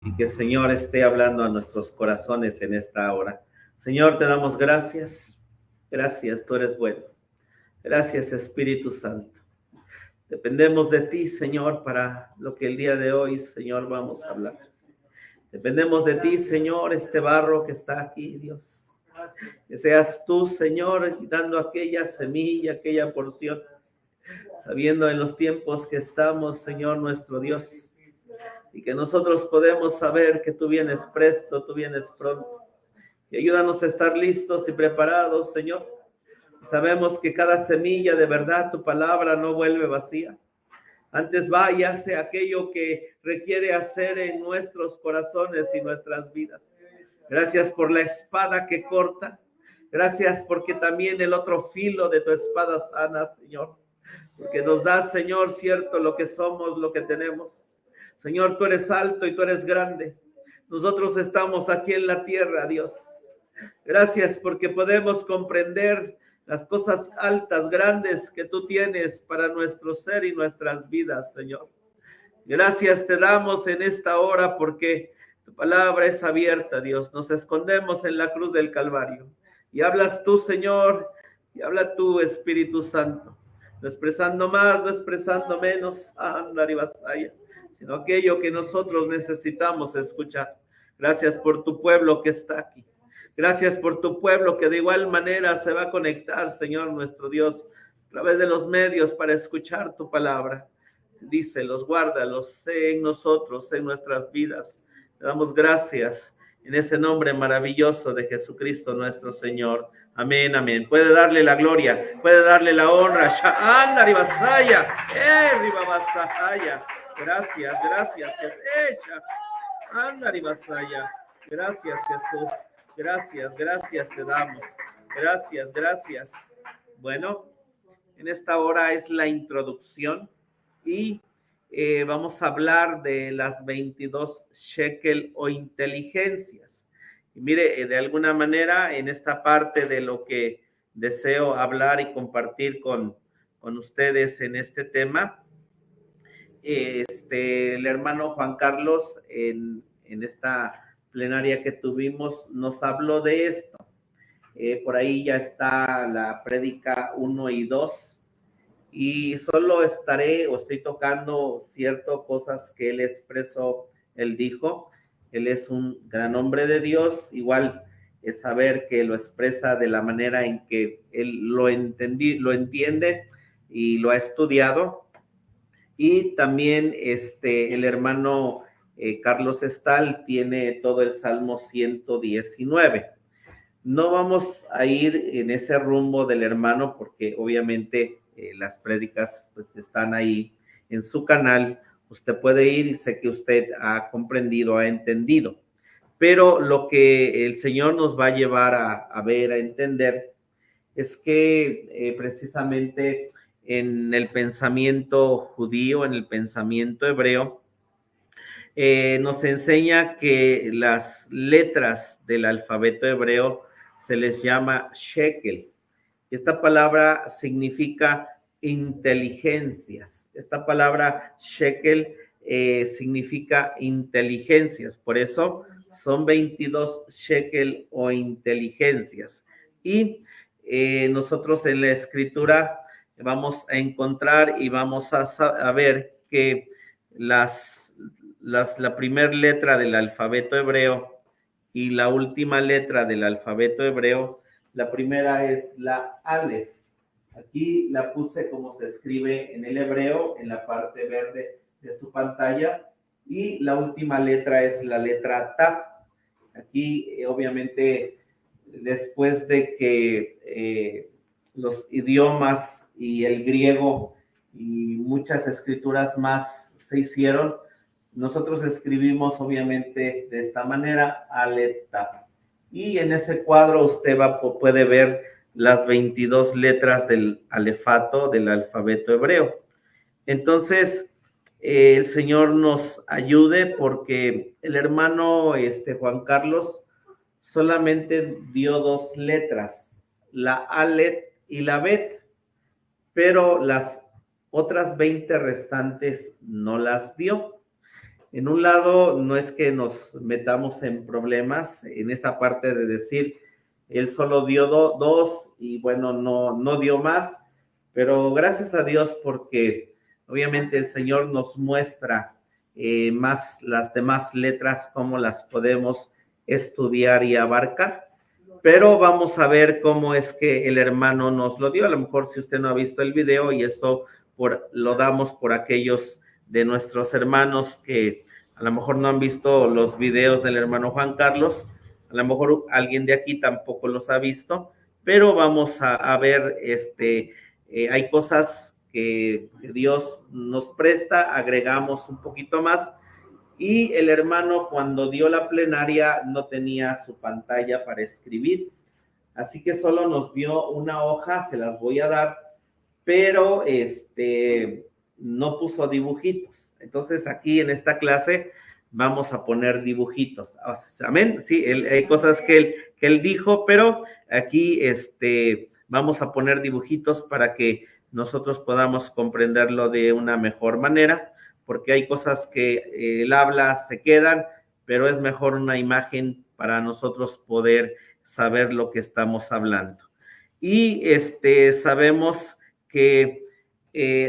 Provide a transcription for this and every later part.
y que el Señor esté hablando a nuestros corazones en esta hora. Señor, te damos gracias. Gracias, tú eres bueno. Gracias, Espíritu Santo. Dependemos de ti, Señor, para lo que el día de hoy, Señor, vamos a hablar. Dependemos de ti, Señor, este barro que está aquí, Dios. Que seas tú, Señor, dando aquella semilla, aquella porción, sabiendo en los tiempos que estamos, Señor, nuestro Dios, y que nosotros podemos saber que tú vienes presto, tú vienes pronto. Y ayúdanos a estar listos y preparados, Señor. Sabemos que cada semilla de verdad, tu palabra no vuelve vacía. Antes va y hace aquello que requiere hacer en nuestros corazones y nuestras vidas. Gracias por la espada que corta. Gracias porque también el otro filo de tu espada sana, Señor. Porque nos das, Señor, cierto, lo que somos, lo que tenemos. Señor, tú eres alto y tú eres grande. Nosotros estamos aquí en la tierra, Dios. Gracias porque podemos comprender las cosas altas, grandes que tú tienes para nuestro ser y nuestras vidas, Señor. Gracias te damos en esta hora porque tu palabra es abierta, Dios. Nos escondemos en la cruz del Calvario. Y hablas tú, Señor, y habla tú, Espíritu Santo. No expresando más, no expresando menos, sino aquello que nosotros necesitamos escuchar. Gracias por tu pueblo que está aquí. Gracias por tu pueblo que de igual manera se va a conectar, Señor nuestro Dios, a través de los medios para escuchar tu palabra. Díselos, guárdalos, sé en nosotros, en nuestras vidas. Te damos gracias en ese nombre maravilloso de Jesucristo nuestro Señor. Amén, amén. Puede darle la gloria, puede darle la honra. Gracias, gracias. Gracias, Jesús. Gracias, gracias te damos. Gracias, gracias. Bueno, en esta hora es la introducción y vamos a hablar de las 22 shekel o inteligencias. Y mire, de alguna manera en esta parte de lo que deseo hablar y compartir con ustedes en este tema, el hermano Juan Carlos en esta plenaria que tuvimos nos habló de esto. Por ahí ya está la prédica 1 y 2 y solo estoy tocando ciertas cosas que él expresó, él dijo. Él es un gran hombre de Dios, igual es saber que lo expresa de la manera en que él lo entiende y lo ha estudiado. Y también el hermano Carlos Estal tiene todo el Salmo 119. No vamos a ir en ese rumbo del hermano porque obviamente las prédicas pues están ahí en su canal. Usted puede ir y sé que usted ha comprendido, ha entendido. Pero lo que el Señor nos va a llevar a ver, a entender, es que precisamente en el pensamiento judío, en el pensamiento hebreo, nos enseña que las letras del alfabeto hebreo se les llama shekel. Esta palabra significa inteligencias. Esta palabra shekel significa inteligencias. Por eso son 22 shekel o inteligencias. Y nosotros en la escritura vamos a encontrar y vamos a ver que la primera letra del alfabeto hebreo y la última letra del alfabeto hebreo, la primera es la Aleph. Aquí la puse como se escribe en el hebreo, en la parte verde de su pantalla, y la última letra es la letra Taf. Aquí, obviamente, después de que los idiomas y el griego y muchas escrituras más se hicieron, nosotros escribimos obviamente de esta manera, Aleph Taf. Y en ese cuadro usted puede ver las 22 letras del alefato del alfabeto hebreo. Entonces, el Señor nos ayude porque el hermano Juan Carlos solamente dio 2 letras, la Aleph y la Bet, pero las otras 20 restantes no las dio. en un lado no es que nos metamos en problemas en esa parte de decir, él solo dio dos y bueno, no dio más, pero gracias a Dios porque obviamente el Señor nos muestra más las demás letras, cómo las podemos estudiar y abarcar. Pero vamos a ver cómo es que el hermano nos lo dio. A lo mejor si usted no ha visto el video y esto lo damos por aquellos de nuestros hermanos que a lo mejor no han visto los videos del hermano Juan Carlos, a lo mejor alguien de aquí tampoco los ha visto, pero vamos a ver, hay cosas que Dios nos presta, agregamos un poquito más, y el hermano cuando dio la plenaria no tenía su pantalla para escribir, así que solo nos dio una hoja, se las voy a dar, pero no puso dibujitos. Entonces aquí en esta clase vamos a poner dibujitos. Amén. Sí, hay cosas que él dijo, pero aquí vamos a poner dibujitos para que nosotros podamos comprenderlo de una mejor manera, porque hay cosas que él habla, se quedan, pero es mejor una imagen para nosotros poder saber lo que estamos hablando. Y sabemos que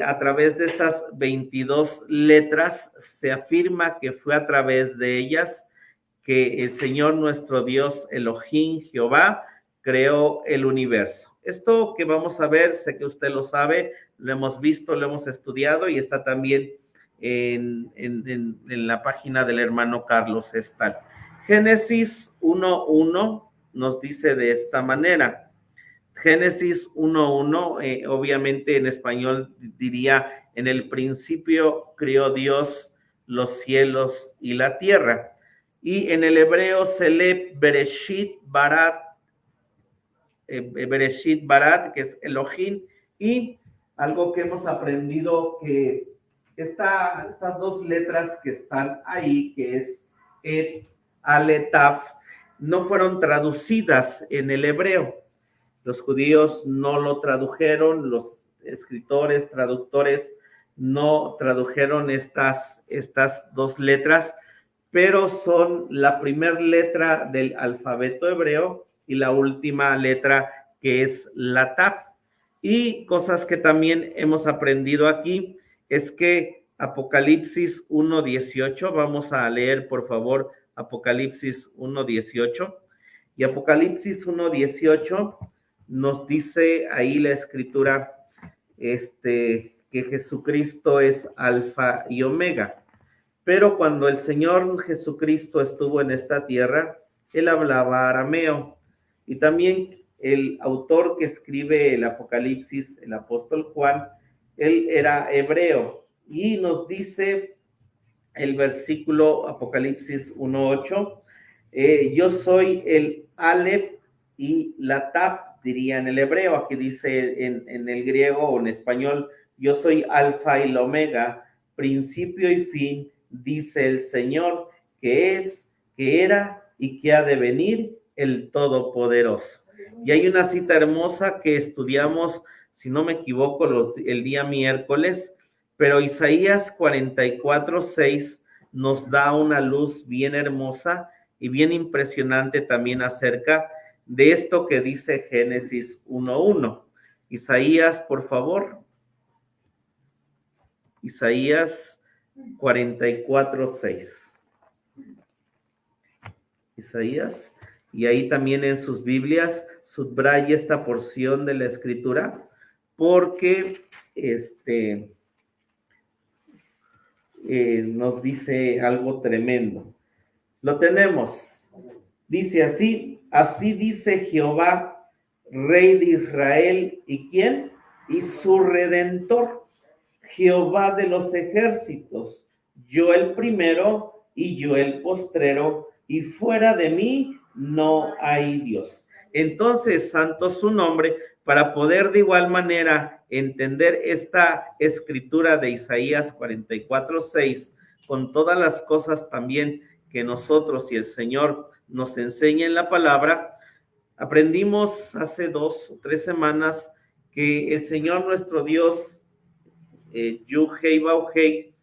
a través de estas 22 letras se afirma que fue a través de ellas que el Señor nuestro Dios Elohim, Jehová, creó el universo. Esto que vamos a ver, sé que usted lo sabe, lo hemos visto, lo hemos estudiado y está también en la página del hermano Carlos Estal. Génesis 1:1 nos dice de esta manera. Génesis 1:1, obviamente en español diría, en el principio creó Dios los cielos y la tierra. Y en el hebreo se lee Bereshit Barat, que es Elohim, y algo que hemos aprendido que estas dos letras que están ahí, que es Et, Ale, Tav, no fueron traducidas en el hebreo. Los judíos no lo tradujeron, los escritores, traductores no tradujeron estas dos letras, pero son la primera letra del alfabeto hebreo y la última letra que es la Tav. Y cosas que también hemos aprendido aquí es que Apocalipsis 1:18, vamos a leer por favor Apocalipsis 1:18, y Apocalipsis 1:18 nos dice ahí la escritura que Jesucristo es alfa y omega. Pero cuando el Señor Jesucristo estuvo en esta tierra, él hablaba arameo. Y también el autor que escribe el Apocalipsis, el apóstol Juan, él era hebreo. Y nos dice el versículo Apocalipsis 1:8, yo soy el Aleph y la Tav, diría en el hebreo. Aquí dice en el griego o en español, yo soy alfa y la omega, principio y fin, dice el Señor, que es, que era y que ha de venir, el Todopoderoso. Y hay una cita hermosa que estudiamos, si no me equivoco, el día miércoles, pero Isaías 44:6 nos da una luz bien hermosa y bien impresionante también acerca de esto que dice Génesis 1:1. Isaías, por favor. Isaías 44:6. Isaías, y ahí también en sus Biblias subraya esta porción de la escritura, porque nos dice algo tremendo. Lo tenemos. Dice así, así dice Jehová, Rey de Israel, ¿y quién? Y su Redentor, Jehová de los ejércitos, yo el primero y yo el postrero, y fuera de mí no hay Dios. Entonces, santo su nombre, para poder de igual manera entender esta escritura de Isaías 44:6, con todas las cosas también que nosotros y el Señor nos enseña en la palabra. Aprendimos hace 2 o 3 semanas que el Señor nuestro Dios, Yuhei Bauhei,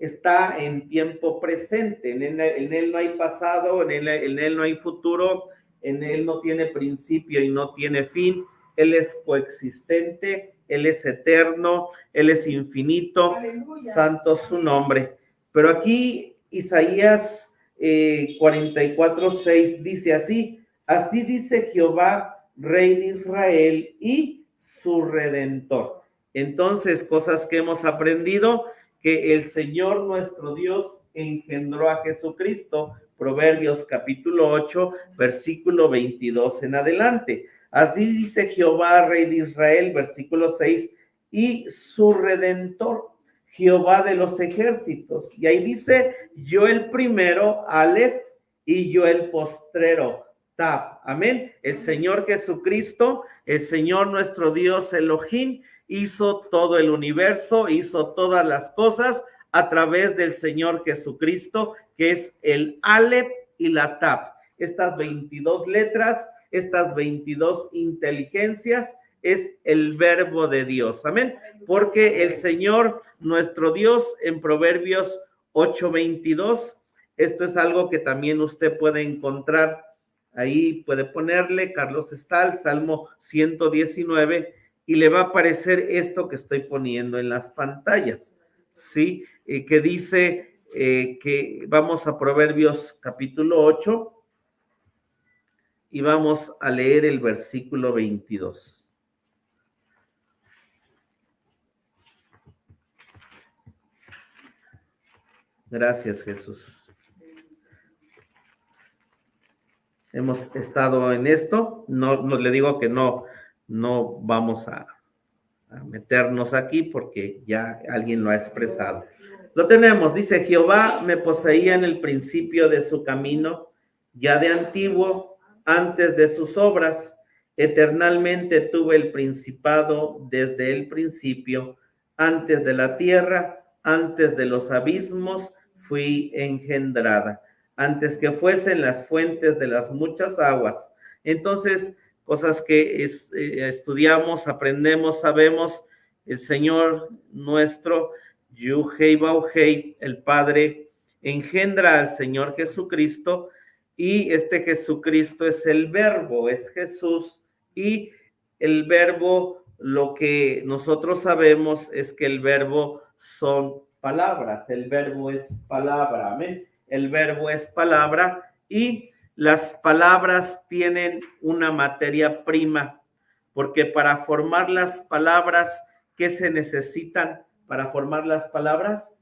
está en tiempo presente. En él no hay pasado, en él no hay futuro, en él no tiene principio y no tiene fin. Él es coexistente, él es eterno, él es infinito. Aleluya. Santo su nombre. Pero aquí Isaías 44:6 dice así: así dice Jehová, Rey de Israel y su Redentor. Entonces, cosas que hemos aprendido, que el Señor nuestro Dios engendró a Jesucristo, Proverbios capítulo 8, versículo 22 en adelante. Así dice Jehová, Rey de Israel, versículo 6, y su Redentor, Jehová de los ejércitos. Y ahí dice, yo el primero, Aleph, y yo el postrero, Tab. Amén. El Señor Jesucristo, el Señor nuestro Dios Elohim, hizo todo el universo, hizo todas las cosas a través del Señor Jesucristo, que es el Aleph y la Tab. Estas 22 letras, estas 22 inteligencias, es el verbo de Dios. Amén. Porque el Señor, nuestro Dios, en Proverbios 8:22, esto es algo que también usted puede encontrar. Ahí puede ponerle Carlos Estal, Salmo 119, y le va a aparecer esto que estoy poniendo en las pantallas, ¿sí? Que dice que vamos a Proverbios capítulo 8 y vamos a leer el versículo 22. Gracias, Jesús. Hemos estado en esto, no le digo que no vamos a meternos aquí porque ya alguien lo ha expresado. Lo tenemos, dice, Jehová me poseía en el principio de su camino, ya de antiguo, antes de sus obras, eternalmente tuve el principado desde el principio, antes de la tierra, antes de los abismos, fui engendrada, antes que fuesen las fuentes de las muchas aguas. Entonces, cosas que estudiamos, aprendemos, sabemos, el Señor nuestro, Yuhei Bauhei, el Padre, engendra al Señor Jesucristo, y este Jesucristo es el Verbo, es Jesús, y el Verbo, lo que nosotros sabemos es que el Verbo son palabras, el Verbo es palabra, amén. El Verbo es palabra, y las palabras tienen una materia prima, porque para formar las palabras, ¿qué se necesitan para formar las palabras?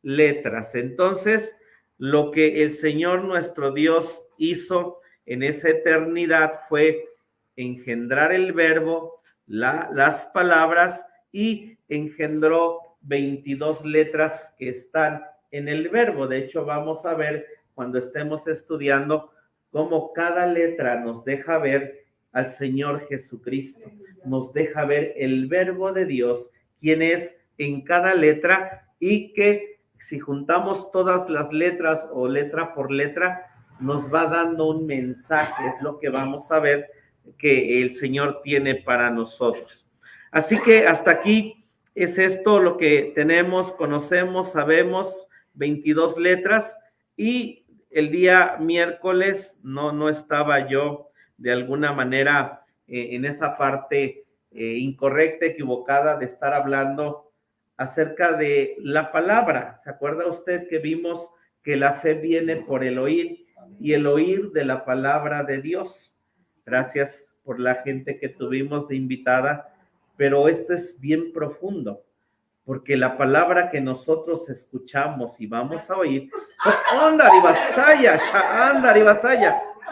Letras. Entonces, lo que el Señor nuestro Dios hizo en esa eternidad fue engendrar el Verbo, las palabras, y engendró 22 letras que están en el Verbo. De hecho, vamos a ver cuando estemos estudiando cómo cada letra nos deja ver al Señor Jesucristo, nos deja ver el Verbo de Dios, quien es en cada letra, y que si juntamos todas las letras o letra por letra, nos va dando un mensaje, es lo que vamos a ver que el Señor tiene para nosotros. Así que hasta aquí es esto lo que tenemos, conocemos, sabemos, 22 letras, y el día miércoles no estaba yo de alguna manera en esa parte incorrecta, equivocada de estar hablando acerca de la palabra. ¿Se acuerda usted que vimos que la fe viene por el oír y el oír de la palabra de Dios? Gracias por la gente que tuvimos de invitada, pero esto es bien profundo, porque la palabra que nosotros escuchamos y vamos a oír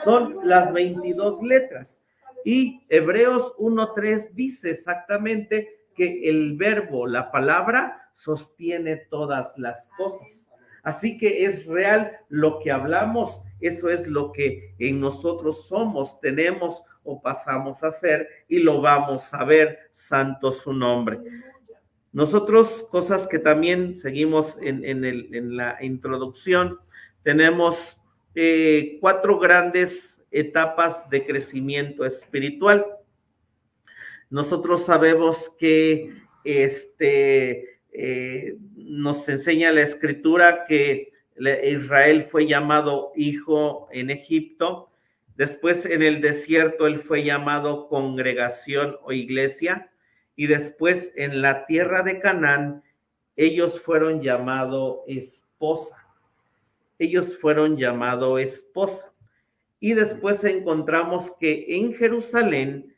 son las 22 letras. Y Hebreos 1:3 dice exactamente que el verbo, la palabra, sostiene todas las cosas. Así que es real lo que hablamos, eso es lo que en nosotros somos, tenemos o pasamos a ser, y lo vamos a ver, santo su nombre. Nosotros, cosas que también seguimos en la introducción, tenemos 4 grandes etapas de crecimiento espiritual. Nosotros sabemos que nos enseña la escritura que Israel fue llamado hijo en Egipto, después en el desierto él fue llamado congregación o iglesia, y después en la tierra de Canaán ellos fueron llamados esposa. Ellos fueron llamados esposa. Y después encontramos que en Jerusalén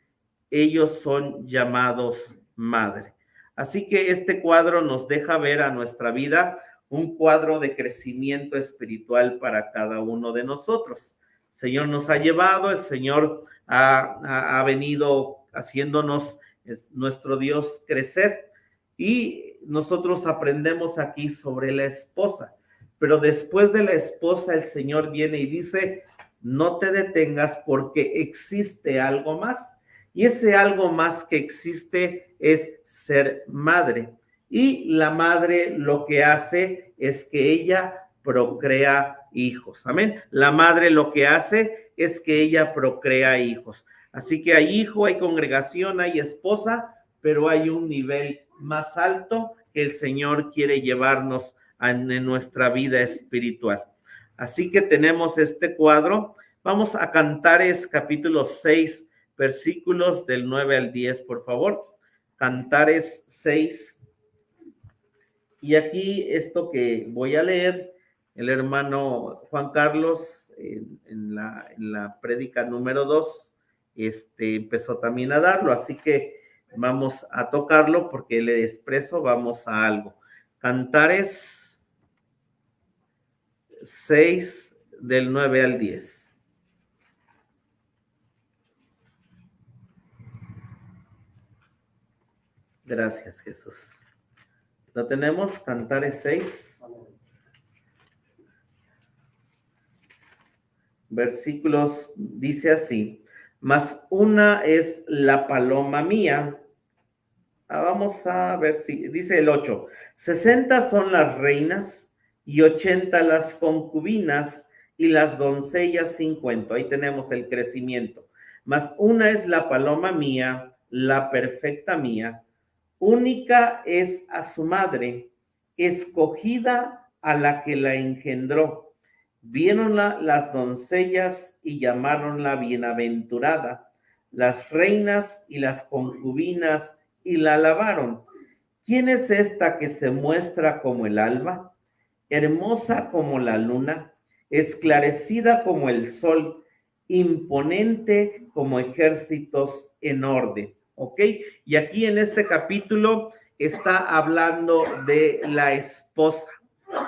ellos son llamados madre. Así que este cuadro nos deja ver a nuestra vida un cuadro de crecimiento espiritual para cada uno de nosotros. El Señor nos ha llevado, el Señor ha venido haciéndonos nuestro Dios crecer, y nosotros aprendemos aquí sobre la esposa. Pero después de la esposa, el Señor viene y dice: no te detengas porque existe algo más. Y ese algo más que existe es ser madre. Y la madre lo que hace es que ella procrea hijos. Amén. La madre lo que hace es que ella procrea hijos. Así que hay hijo, hay congregación, hay esposa, pero hay un nivel más alto que el Señor quiere llevarnos en nuestra vida espiritual. Así que tenemos este cuadro. Vamos a Cantares capítulo 6, versículos del 9 al 10, por favor. Cantares 6. Y aquí esto que voy a leer, el hermano Juan Carlos en la prédica número 2, empezó también a darlo, así que vamos a tocarlo porque le expreso, vamos a algo. Cantares 6 del 9 al 10. Gracias, Jesús. ¿Lo tenemos? Cantares 6. Versículos, dice así: mas una es la paloma mía. Vamos a ver si, dice el 8. 60 son las reinas y 80 las concubinas y las doncellas 50. Ahí tenemos el crecimiento. Mas una es la paloma mía, la perfecta mía. Única es a su madre, escogida a la que la engendró. Viéronla las doncellas y llamáronla bienaventurada, las reinas y las concubinas, y la alabaron. ¿Quién es esta que se muestra como el alba, hermosa como la luna, esclarecida como el sol, imponente como ejércitos en orden? ¿Ok? Y aquí en este capítulo está hablando de la esposa,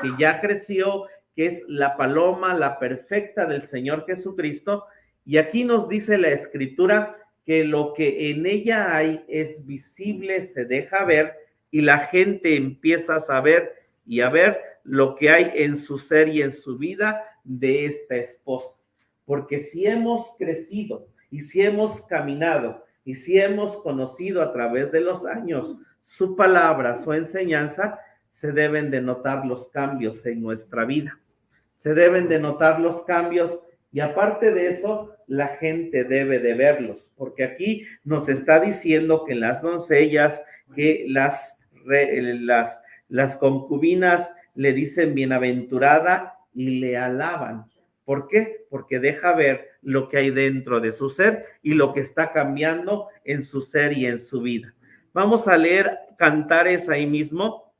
que ya creció, que es la paloma, la perfecta del Señor Jesucristo. Y aquí nos dice la Escritura que lo que en ella hay es visible, se deja ver, y la gente empieza a saber y a ver lo que hay en su ser y en su vida de esta esposa. Porque si hemos crecido y si hemos caminado y si hemos conocido a través de los años su palabra, su enseñanza, se deben de notar los cambios en nuestra vida. Se deben de notar los cambios, y aparte de eso, la gente debe de verlos, porque aquí nos está diciendo que las doncellas, que las concubinas le dicen bienaventurada y le alaban. ¿Por qué? Porque deja ver lo que hay dentro de su ser y lo que está cambiando en su ser y en su vida. Vamos a leer Cantares ahí mismo,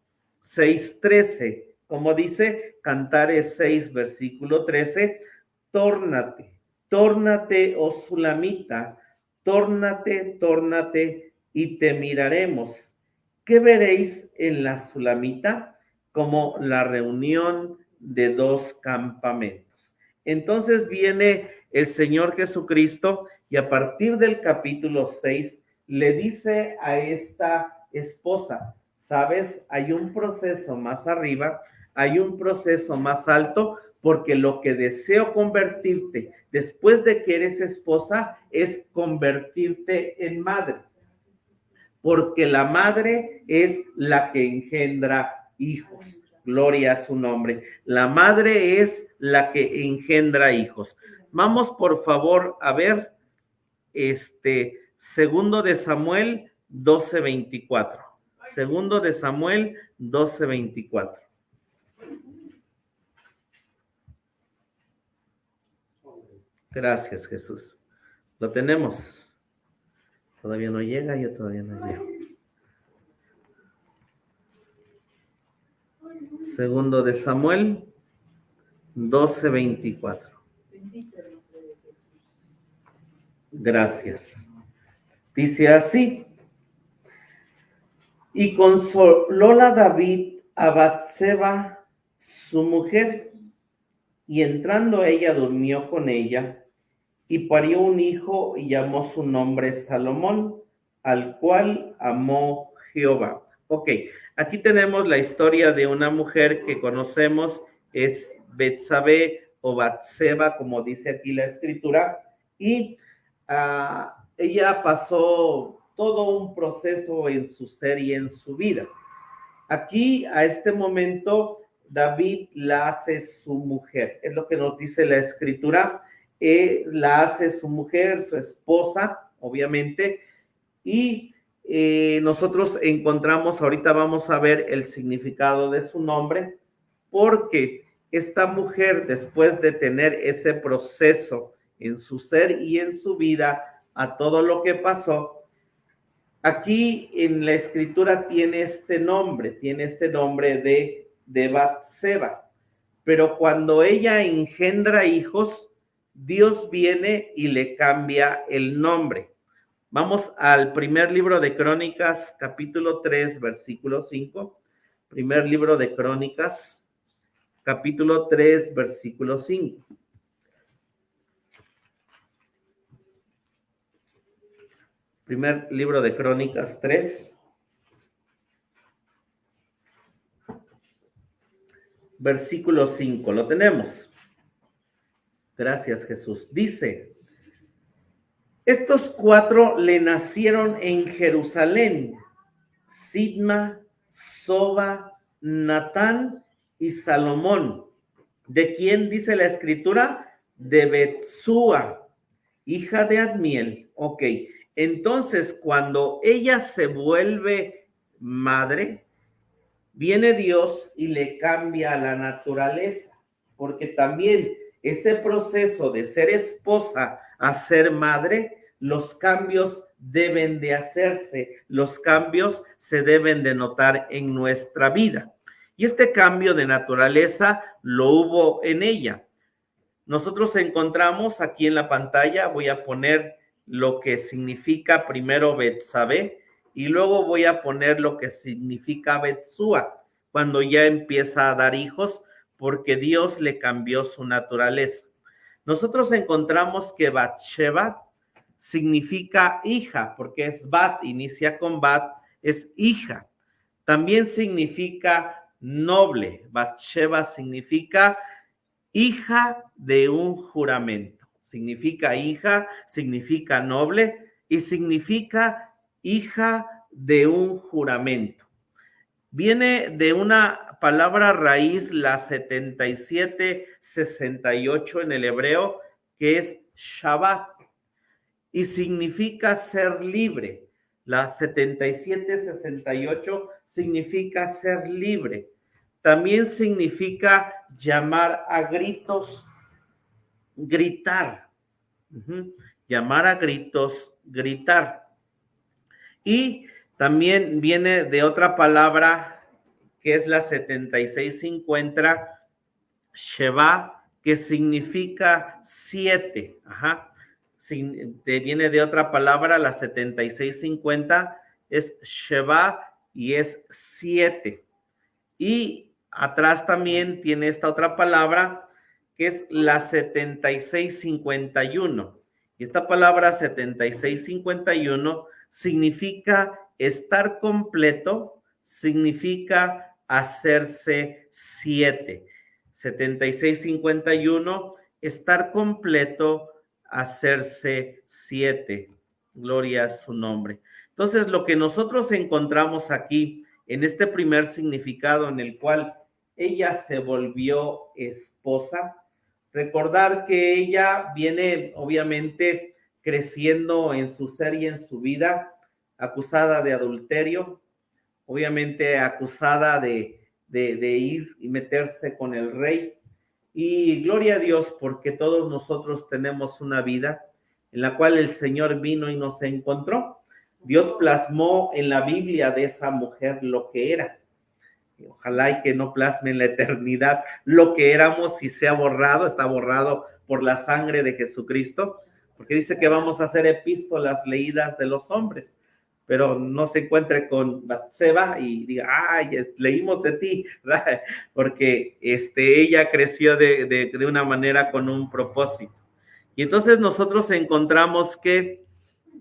6:13. Como dice Cantares 6, versículo 13, tórnate, tórnate, oh Sulamita, tórnate, tórnate, y te miraremos. ¿Qué veréis en la Sulamita? Como la reunión de dos campamentos. Entonces viene el Señor Jesucristo y a partir del capítulo 6 le dice a esta esposa: ¿sabes? Hay un proceso más arriba, hay un proceso más alto, porque lo que deseo convertirte después de que eres esposa es convertirte en madre, porque la madre es la que engendra hijos. Gloria a su nombre. La madre es la que engendra hijos. Vamos por favor a ver segundo de Samuel 12:24. Segundo de Samuel 12:24. Gracias, Jesús. Lo tenemos. Todavía no llega, yo todavía no llego. Segundo de Samuel 12:24. Gracias. Dice así: y consolóla David a Batseba, su mujer, y entrando ella durmió con ella, y parió un hijo y llamó su nombre Salomón, al cual amó Jehová. Ok, aquí tenemos la historia de una mujer que conocemos, es Betsabé o Batseba, como dice aquí la escritura, y ella pasó todo un proceso en su ser y en su vida. Aquí, a este momento, David la hace su mujer, es lo que nos dice la escritura, la hace su mujer, su esposa, obviamente, y nosotros encontramos, ahorita vamos a ver el significado de su nombre, porque esta mujer, después de tener ese proceso en su ser y en su vida, a todo lo que pasó, aquí en la escritura tiene este nombre de Batseba, pero cuando ella engendra hijos, Dios viene y le cambia el nombre. Vamos al primer libro de Crónicas, capítulo 3, versículo 5. Primer libro de Crónicas, capítulo 3, versículo 5. Primer libro de Crónicas 3, versículo 5. Lo tenemos. Gracias, Jesús. Dice: estos 4 le nacieron en Jerusalén: Sidma, Soba, Natán y Salomón. ¿De quién dice la escritura? De Betsúa, hija de Admiel. Ok, entonces cuando ella se vuelve madre, viene Dios y le cambia la naturaleza, porque también ese proceso de ser esposa a ser madre, los cambios deben de hacerse, los cambios se deben de notar en nuestra vida. Y este cambio de naturaleza lo hubo en ella. Nosotros encontramos aquí en la pantalla, voy a poner lo que significa primero Betsabé y luego voy a poner lo que significa Betsúa, cuando ya empieza a dar hijos, porque Dios le cambió su naturaleza. Nosotros encontramos que Batsheba significa hija, porque es Bat, inicia con Bat, es hija. También significa noble. Batsheba significa hija de un juramento. Significa hija, significa noble y significa hija de un juramento. Viene de una palabra raíz, la 7768 en el hebreo, que es Shabbat, y significa ser libre. La 7768 significa ser libre. También significa llamar a gritos, gritar. Llamar a gritos, gritar. Y también viene de otra palabra que es la 7650, Sheva, que significa 7. Viene de otra palabra, la 7650 es Sheva y es 7. Y atrás también tiene esta otra palabra que es la 7651. Y esta palabra 7651 significa estar completo, significa hacerse 7. 7651, estar completo, hacerse 7. Gloria a su nombre. Entonces, lo que nosotros encontramos aquí en este primer significado en el cual ella se volvió esposa, recordar que ella viene obviamente creciendo en su ser y en su vida, acusada de adulterio, obviamente acusada de ir y meterse con el rey. Y gloria a Dios, porque todos nosotros tenemos una vida en la cual el Señor vino y nos encontró. Dios plasmó en la Biblia de esa mujer lo que era. Ojalá y que no plasme en la eternidad lo que éramos y sea borrado, está borrado por la sangre de Jesucristo, porque dice que vamos a hacer epístolas leídas de los hombres, pero no se encuentre con Batseba y diga, ay, leímos de ti, ¿verdad? Porque ella creció de una manera con un propósito. Y entonces nosotros encontramos que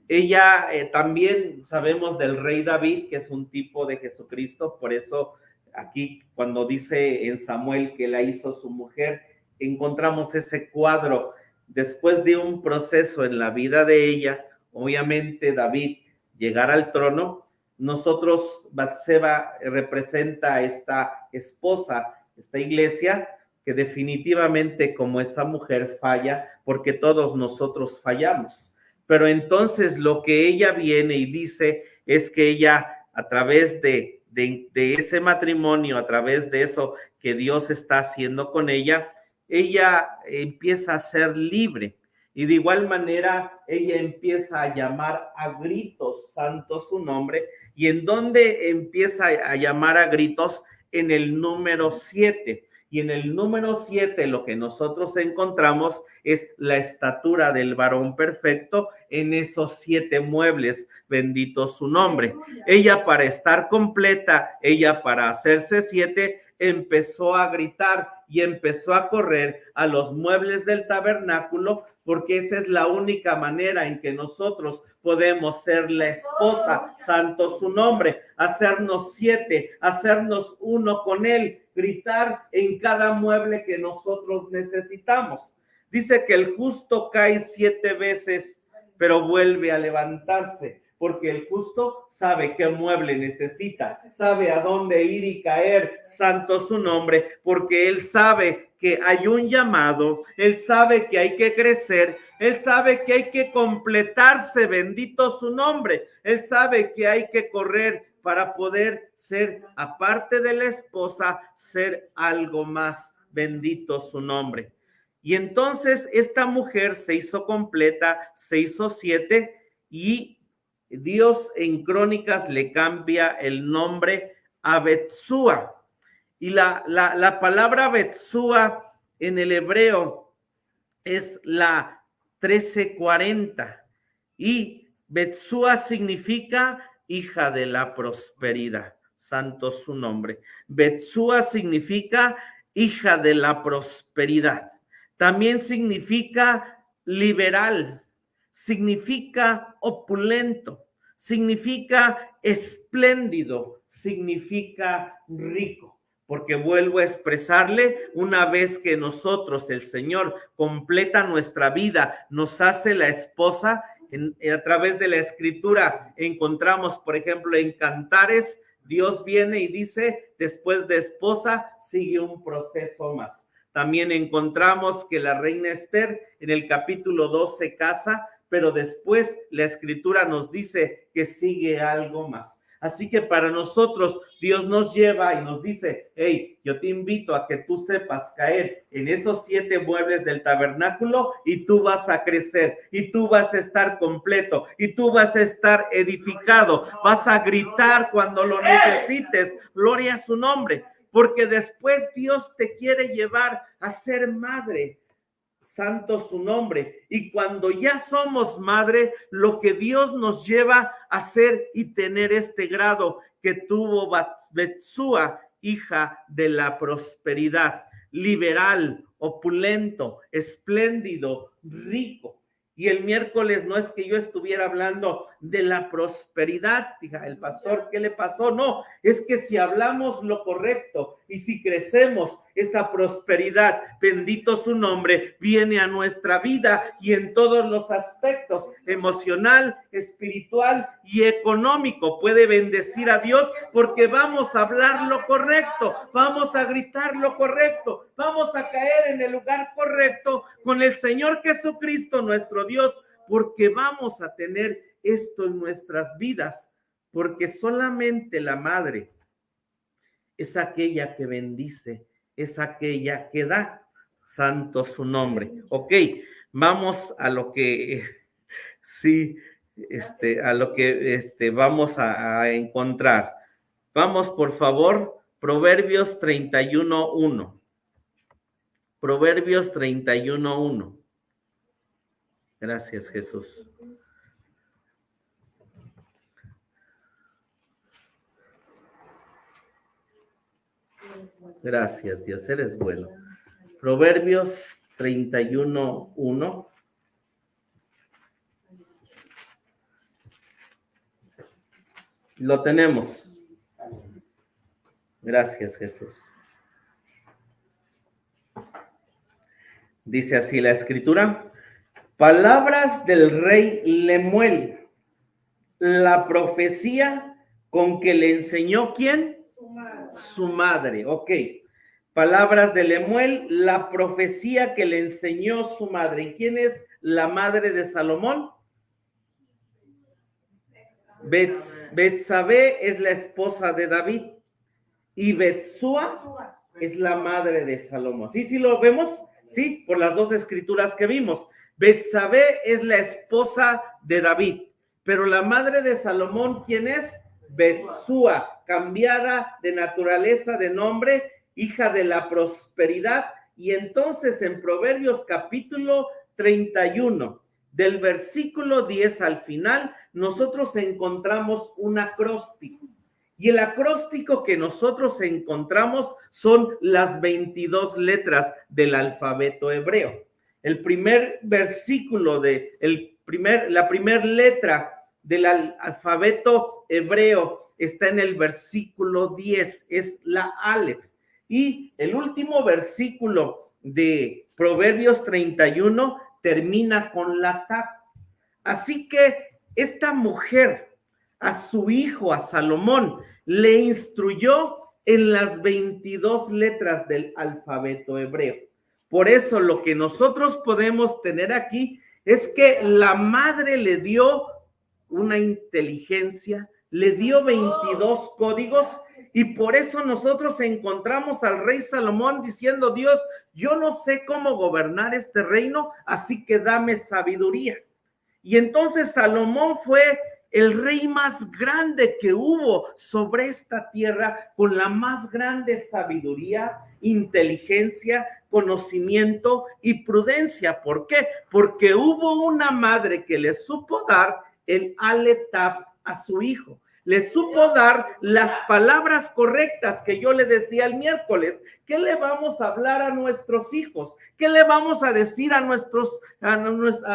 ella también sabemos del rey David, que es un tipo de Jesucristo, por eso aquí cuando dice en Samuel que la hizo su mujer, encontramos ese cuadro. Después de un proceso en la vida de ella, obviamente David llegar al trono, nosotros, Batseba representa a esta esposa, esta iglesia, que definitivamente como esa mujer falla, porque todos nosotros fallamos. Pero entonces lo que ella viene y dice es que ella, a través de ese matrimonio, a través de eso que Dios está haciendo con ella empieza a ser libre. Y de igual manera, ella empieza a llamar a gritos santo su nombre. ¿Y en dónde empieza a llamar a gritos? En el número 7. Y en el número 7 lo que nosotros encontramos es la estatura del varón perfecto en esos 7 muebles, bendito su nombre. Ella para estar completa, ella para hacerse 7, empezó a gritar y empezó a correr a los muebles del tabernáculo, porque esa es la única manera en que nosotros podemos ser la esposa, santo su nombre, hacernos 7, hacernos uno con él, gritar en cada mueble que nosotros necesitamos. Dice que el justo cae 7 veces, pero vuelve a levantarse, porque el justo sabe qué mueble necesita, sabe a dónde ir y caer, santo su nombre, porque él sabe que hay un llamado, él sabe que hay que crecer, él sabe que hay que completarse, bendito su nombre, él sabe que hay que correr para poder ser, aparte de la esposa, ser algo más, bendito su nombre. Y entonces esta mujer se hizo completa, se hizo 7 y Dios en Crónicas le cambia el nombre a Betsúa. Y la palabra Betsúa en el hebreo es la 1340 y Betsúa significa hija de la prosperidad. Santo su nombre. Betsúa significa hija de la prosperidad. También significa liberal, significa opulento, significa espléndido, significa rico. Porque vuelvo a expresarle, una vez que nosotros, el Señor, completa nuestra vida, nos hace la esposa, a través de la Escritura encontramos, por ejemplo, en Cantares, Dios viene y dice, después de esposa, sigue un proceso más. También encontramos que la reina Esther en el capítulo 2 se casa, pero después la Escritura nos dice que sigue algo más. Así que para nosotros Dios nos lleva y nos dice, hey, yo te invito a que tú sepas caer en esos 7 muebles del tabernáculo y tú vas a crecer y tú vas a estar completo y tú vas a estar edificado, vas a gritar cuando lo necesites, gloria a su nombre, porque después Dios te quiere llevar a ser madre. Santo su nombre. Y cuando ya somos madre, lo que Dios nos lleva a ser y tener este grado que tuvo Betsúa, hija de la prosperidad, liberal, opulento, espléndido, rico. Y el miércoles no es que yo estuviera hablando de la prosperidad, diga el pastor, ¿qué le pasó? No, es que si hablamos lo correcto y si crecemos, esa prosperidad, bendito su nombre, viene a nuestra vida y en todos los aspectos, emocional, espiritual y económico. Puede bendecir a Dios porque vamos a hablar lo correcto, vamos a gritar lo correcto, vamos a caer en el lugar correcto con el Señor Jesucristo, nuestro Dios, porque vamos a tener esto en nuestras vidas, porque solamente la madre es aquella que bendice, es aquella que da. Santo su nombre. Ok, vamos a lo que sí, a lo que vamos a encontrar. Vamos, por favor, Proverbios 31:1. Proverbios 31:1. Gracias, Jesús. Gracias, Dios, eres bueno. Proverbios 31:1. Lo tenemos. Gracias, Jesús. Dice así la escritura: palabras del rey Lemuel, la profecía con que le enseñó ¿quién? Su madre. Ok. Palabras de Lemuel, la profecía que le enseñó su madre. ¿Y quién es la madre de Salomón? Betsabé es la esposa de David y Betsúa es la madre de Salomón. ¿Sí lo vemos? Sí, por las dos escrituras que vimos. Betsabé es la esposa de David, pero la madre de Salomón, ¿quién es? Betsúa, cambiada de naturaleza, de nombre, hija de la prosperidad. Y entonces en Proverbios capítulo 31, del versículo 10 al final, nosotros encontramos un acróstico. Y el acróstico que nosotros encontramos son las 22 letras del alfabeto hebreo. El primer versículo la primera letra del alfabeto hebreo está en el versículo 10, es la Aleph. Y el último versículo de Proverbios 31 termina con la Tav. Así que esta mujer a su hijo, a Salomón, le instruyó en las 22 letras del alfabeto hebreo. Por eso lo que nosotros podemos tener aquí es que la madre le dio una inteligencia, le dio 22 códigos, y por eso nosotros encontramos al rey Salomón diciendo: Dios, yo no sé cómo gobernar este reino, así que dame sabiduría. Y entonces Salomón fue el rey más grande que hubo sobre esta tierra, con la más grande sabiduría, inteligencia, conocimiento y prudencia. ¿Por qué? Porque hubo una madre que le supo dar el Aleph a su hijo. Le supo dar las palabras correctas que yo le decía el miércoles. ¿Qué le vamos a hablar a nuestros hijos? ¿Qué le vamos a decir a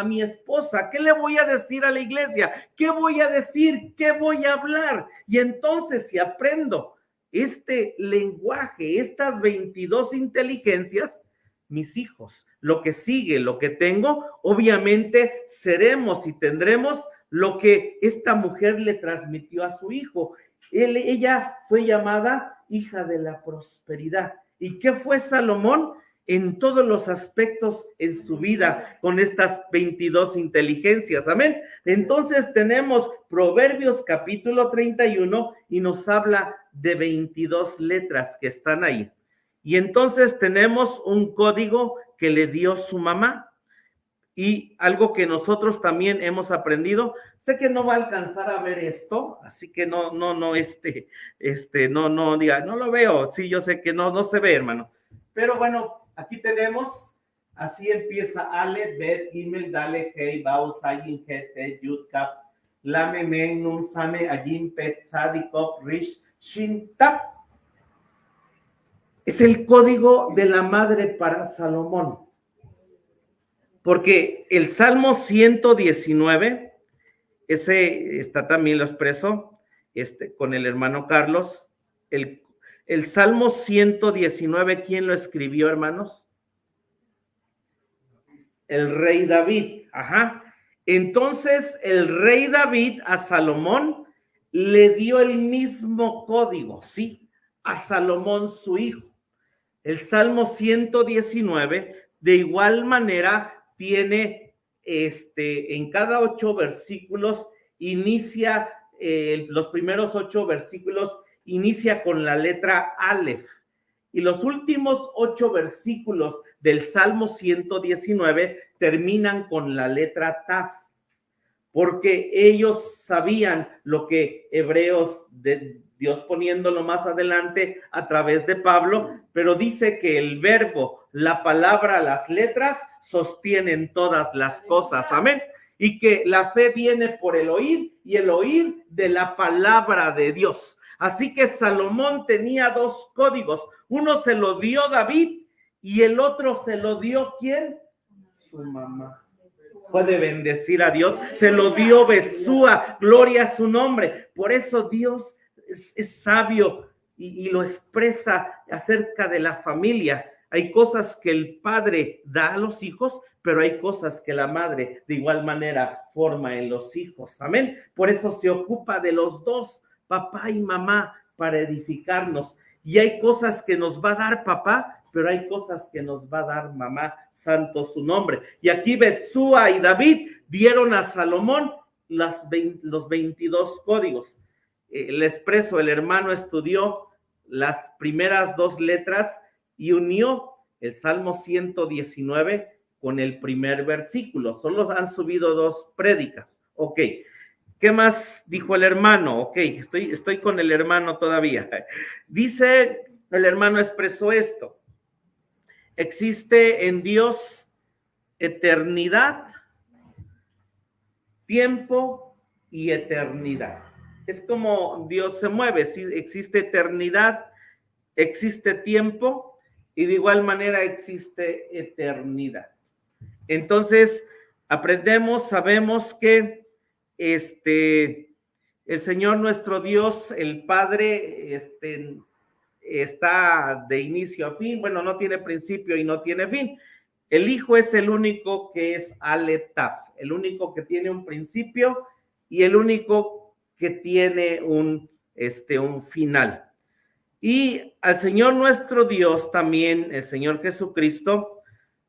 mi esposa? ¿Qué le voy a decir a la iglesia? ¿Qué voy a decir? ¿Qué voy a hablar? Y entonces, si aprendo este lenguaje, estas 22 inteligencias, mis hijos, lo que sigue, lo que tengo, obviamente seremos y tendremos lo que esta mujer le transmitió a su hijo. Ella fue llamada hija de la prosperidad. ¿Y qué fue Salomón? En todos los aspectos en su vida, con estas 22 inteligencias. Amén. Entonces tenemos Proverbios capítulo 31 y nos habla de 22 letras que están ahí. Y entonces tenemos un código que le dio su mamá. Y algo que nosotros también hemos aprendido, sé que no va a alcanzar a ver esto, así que no diga, no lo veo. Sí, yo sé que no se ve, hermano. Pero bueno, aquí tenemos, así empieza: Aleph, Bet, Gimel, Dale, Hei, Bau, Sayin, Het, Het, Yud, Kaf, Lame, Men, Nun, Same, Ayim, Pet, Sadi, Kop, Rish, Shin, Tap. Es el código de la madre para Salomón. Porque el Salmo 119, ese está también, lo expreso con el hermano Carlos. El Salmo 119, ¿quién lo escribió, hermanos? El rey David. Ajá. Entonces, el rey David a Salomón le dio el mismo código, ¿sí? A Salomón, su hijo. El Salmo 119, de igual manera, tiene en cada 8 versículos, inicia los primeros 8 versículos inicia con la letra Aleph y los últimos 8 versículos del Salmo 119 terminan con la letra Taf, porque ellos sabían lo que Hebreos, de Dios poniéndolo más adelante a través de Pablo, pero dice que el verbo, la palabra, las letras sostienen todas las cosas, amén, y que la fe viene por el oír y el oír de la palabra de Dios. Así que Salomón tenía 2 códigos, uno se lo dio David y el otro se lo dio ¿quién? Su mamá. Puede bendecir a Dios, se lo dio Betsúa, gloria a su nombre. Por eso Dios es sabio y lo expresa acerca de la familia. Hay cosas que el padre da a los hijos, pero hay cosas que la madre de igual manera forma en los hijos. Amén. Por eso se ocupa de los 2, papá y mamá, para edificarnos. Y hay cosas que nos va a dar papá, pero hay cosas que nos va a dar mamá, santo su nombre. Y aquí Betsúa y David dieron a Salomón los 22 códigos. El expreso, el hermano estudió las primeras 2 letras y unió el Salmo 119 con el primer versículo. Solo han subido 2 prédicas. Ok. ¿Qué más dijo el hermano? Ok, estoy con el hermano todavía. Dice, el hermano expresó esto. Existe en Dios eternidad, tiempo y eternidad. Es como Dios se mueve. ¿Sí? Existe eternidad, existe tiempo y de igual manera existe eternidad. Entonces, aprendemos, sabemos que el Señor nuestro Dios, el Padre, está de inicio a fin, bueno, no tiene principio y no tiene fin. El Hijo es el único que es Aleph-Taf, el único que tiene un principio y el único que tiene un final. Y al Señor nuestro Dios también, el Señor Jesucristo,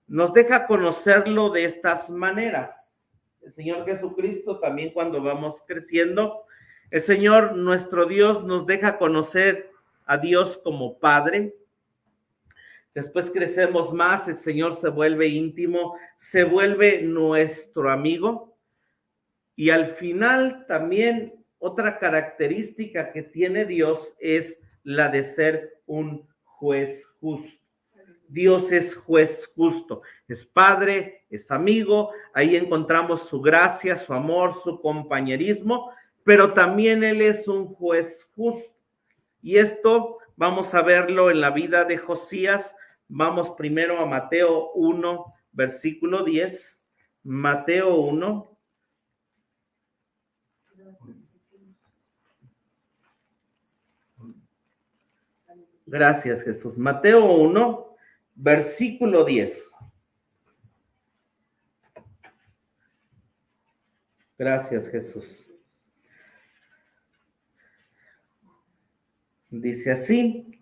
nos deja conocerlo de estas maneras. El Señor Jesucristo también cuando vamos creciendo, el Señor nuestro Dios nos deja conocer a Dios como Padre. Después crecemos más, el Señor se vuelve íntimo, se vuelve nuestro amigo. Y al final también otra característica que tiene Dios es la de ser un juez justo. Dios es juez justo, es padre, es amigo, ahí encontramos su gracia, su amor, su compañerismo, pero también Él es un juez justo. Y esto vamos a verlo en la vida de Josías. Vamos primero a Mateo 1, versículo 10. Mateo 1. Gracias, Jesús. Mateo 1. Versículo 10. Gracias, Jesús. Dice así,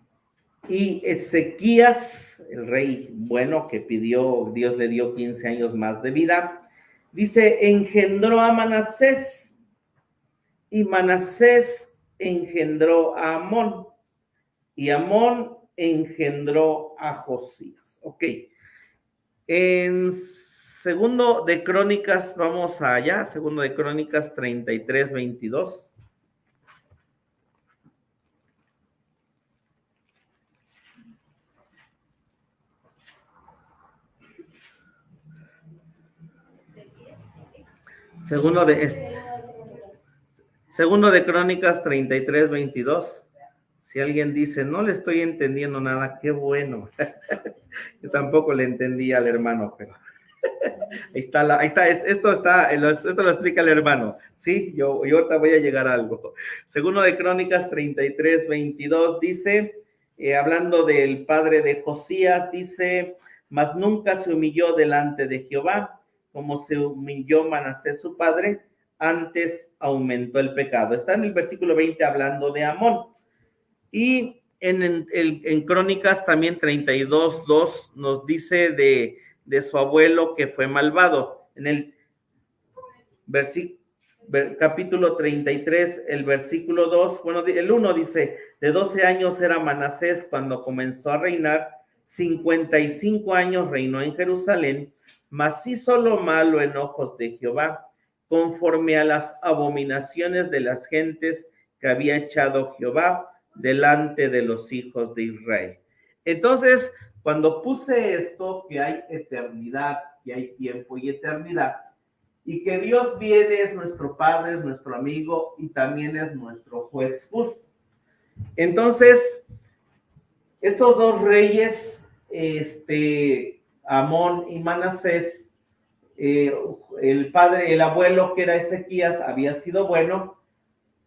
y Ezequías, el rey bueno que pidió, Dios le dio 15 años más de vida, dice, engendró a Manasés, y Manasés engendró a Amón, y Amón engendró a Josías. Ok. En segundo de Crónicas, vamos allá, segundo de Crónicas 33, 22. Segundo de Crónicas 33, 22. Si alguien dice, no le estoy entendiendo nada, qué bueno. Yo tampoco le entendí al hermano, pero esto lo explica el hermano. Sí, yo ahorita voy a llegar a algo. Segundo de Crónicas 33, 22 dice, hablando del padre de Josías, dice, mas nunca se humilló delante de Jehová, como se humilló Manasés su padre, antes aumentó el pecado. Está en el versículo 20 hablando de Amón. Y en Crónicas también 32, 2 nos dice de su abuelo que fue malvado. En el versículo capítulo 33, el versículo 2, bueno, el 1 dice, de 12 años era Manasés cuando comenzó a reinar, 55 años reinó en Jerusalén, mas hizo lo malo en ojos de Jehová, conforme a las abominaciones de las gentes que había echado Jehová delante de los hijos de Israel. Entonces, cuando puse esto, que hay eternidad, que hay tiempo y eternidad, y que Dios viene, es nuestro Padre, es nuestro amigo y también es nuestro juez justo. Entonces, estos dos reyes, Amón y Manasés, el abuelo que era Ezequías había sido bueno,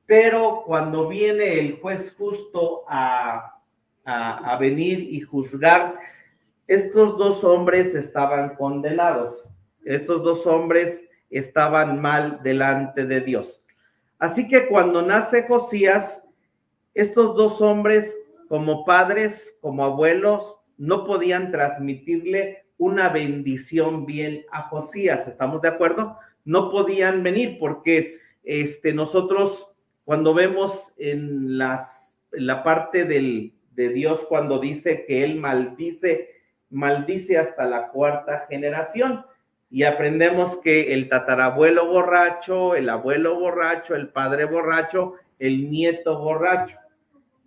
pero cuando viene el juez justo a venir y juzgar, estos dos hombres estaban condenados. Estos dos hombres estaban mal delante de Dios. Así que cuando nace Josías, estos dos hombres, como padres, como abuelos, no podían transmitirle una bendición bien a Josías. ¿Estamos de acuerdo? No podían venir porque nosotros, cuando vemos en la parte de Dios, cuando dice que Él maldice hasta la cuarta generación. Y aprendemos que el tatarabuelo borracho, el abuelo borracho, el padre borracho, el nieto borracho.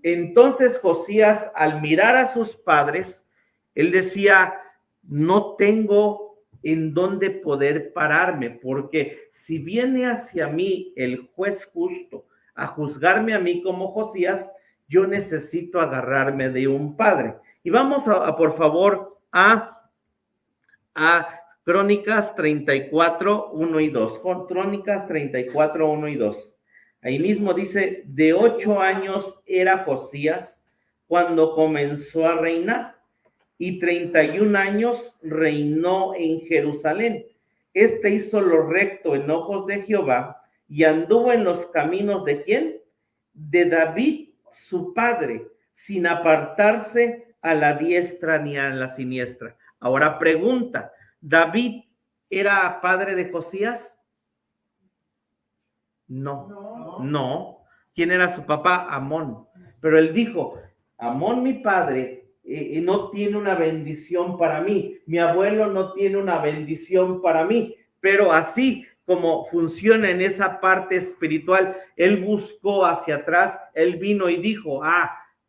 Entonces Josías, al mirar a sus padres, él decía, no tengo en dónde poder pararme, porque si viene hacia mí el juez justo a juzgarme a mí como Josías, yo necesito agarrarme de un padre. Y vamos por favor, a Crónicas 34, 1 y 2. Crónicas 34, 1 y 2. Ahí mismo dice, de 8 años era Josías cuando comenzó a reinar, y 31 años reinó en Jerusalén. Hizo lo recto en ojos de Jehová, y anduvo en los caminos ¿de quién? De David, su padre, sin apartarse a la diestra ni a la siniestra. Ahora pregunta, ¿David era padre de Josías? No. ¿Quién era su papá? Amón. Pero él dijo, Amón, mi padre, no tiene una bendición para mí. Mi abuelo no tiene una bendición para mí. Pero así como funciona en esa parte espiritual, él buscó hacia atrás, él vino y dijo,